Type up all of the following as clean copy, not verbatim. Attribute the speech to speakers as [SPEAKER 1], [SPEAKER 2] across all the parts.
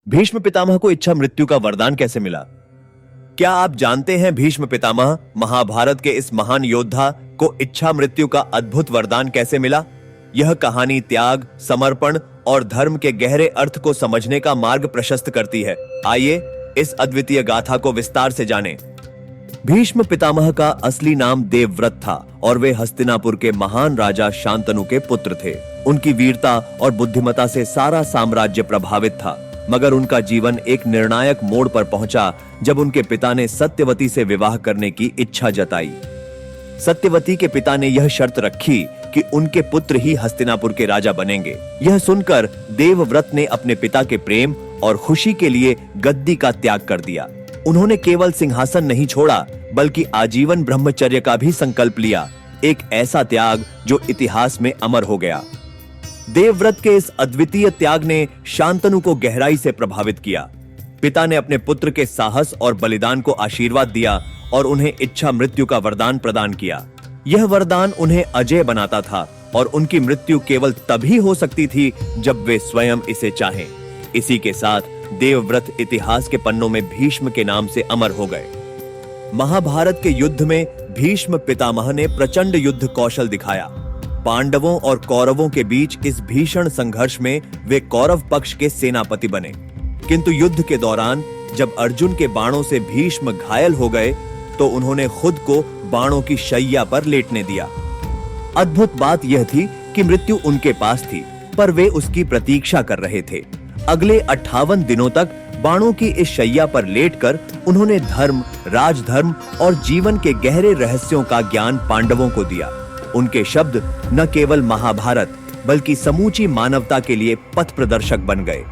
[SPEAKER 1] भीष्म पितामह को इच्छा मृत्यु का वरदान कैसे मिला? क्या आप जानते हैं भीष्म पितामह महाभारत के इस महान योद्धा को इच्छा मृत्यु का अद्भुत वरदान कैसे मिला? यह कहानी त्याग, समर्पण और धर्म के गहरे अर्थ को समझने का मार्ग प्रशस्त करती है। आइए इस अद्वितीय गाथा को विस्तार से जानें। भीष्म पितामह का असली नाम देवव्रत था और वे हस्तिनापुर के महान राजा शांतनु के पुत्र थे। उनकी वीरता और बुद्धिमत्ता से सारा साम्राज्य प्रभावित था, मगर उनका जीवन एक निर्णायक मोड़ पर पहुंचा जब उनके पिता ने सत्यवती से विवाह करने की इच्छा जताई। सत्यवती के पिता ने यह शर्त रखी कि उनके पुत्र ही हस्तिनापुर के राजा बनेंगे। यह सुनकर देवव्रत ने अपने पिता के प्रेम और खुशी के लिए गद्दी का त्याग कर दिया। उन्होंने केवल सिंहासन नहीं छोड़ा, बल्कि आजीवन ब्रह्मचर्य का भी संकल्प लिया, एक ऐसा त्याग जो इतिहास में अमर हो गया। देवव्रत के इस अद्वितीय त्याग ने शांतनु को गहराई से प्रभावित किया। पिता ने अपने पुत्र के साहस और बलिदान को आशीर्वाद दिया और उन्हें इच्छा मृत्यु का वरदान प्रदान किया। यह वरदान उन्हें अजेय बनाता था और उनकी मृत्यु केवल तभी हो सकती थी जब वे स्वयं इसे चाहें। इसी के साथ देवव्रत इतिहास के पन्नों में भीष्म के नाम से अमर हो गए। महाभारत के युद्ध में भीष्म पितामह ने प्रचंड युद्ध कौशल दिखाया। पांडवों और कौरवों के बीच इस भीषण संघर्ष में वे कौरव पक्ष के सेनापति बने। किंतु युद्ध के दौरान जब अर्जुन के बाणों से भीष्म घायल हो गए तो उन्होंने खुद को बाणों की शैया पर लेटने दिया। अद्भुत बात यह थी कि मृत्यु उनके पास थी, पर वे उसकी प्रतीक्षा कर रहे थे। अगले 58 दिनों तक बाणों की इस शैया पर लेटकर उन्होंने धर्म, राजधर्म और जीवन के गहरे रहस्यों का ज्ञान पांडवों को दिया। उनके शब्द न केवल महाभारत बल्कि समूची मानवता के लिए पथ प्रदर्शक बन गए।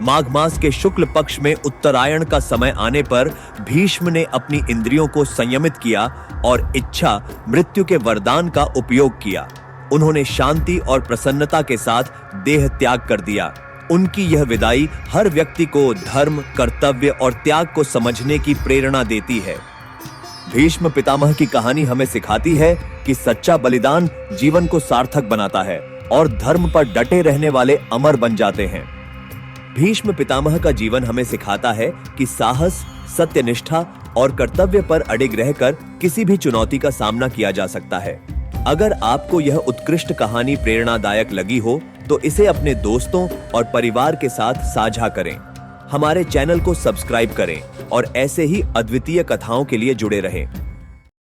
[SPEAKER 1] माघ मास के शुक्ल पक्ष में उत्तरायण का समय आने पर भीष्म ने अपनी इंद्रियों को संयमित किया और इच्छा मृत्यु के वरदान का उपयोग किया। उन्होंने शांति और प्रसन्नता के साथ देह त्याग कर दिया। उनकी यह विदाई हर व्यक्ति को धर्म, कर्तव्य और त्याग को समझने की प्रेरणा देती है। भीष्म पितामह की कहानी हमें सिखाती है कि सच्चा बलिदान जीवन को सार्थक बनाता है और धर्म पर डटे रहने वाले अमर बन जाते हैं। भीष्म पितामह का जीवन हमें सिखाता है कि साहस, सत्यनिष्ठा और कर्तव्य पर अडिग रहकर किसी भी चुनौती का सामना किया जा सकता है। अगर आपको यह उत्कृष्ट कहानी प्रेरणादायक लगी हो तो इसे अपने दोस्तों और परिवार के साथ साझा करें। हमारे चैनल को सब्सक्राइब करें और ऐसे ही अद्वितीय कथाओं के लिए जुड़े रहें।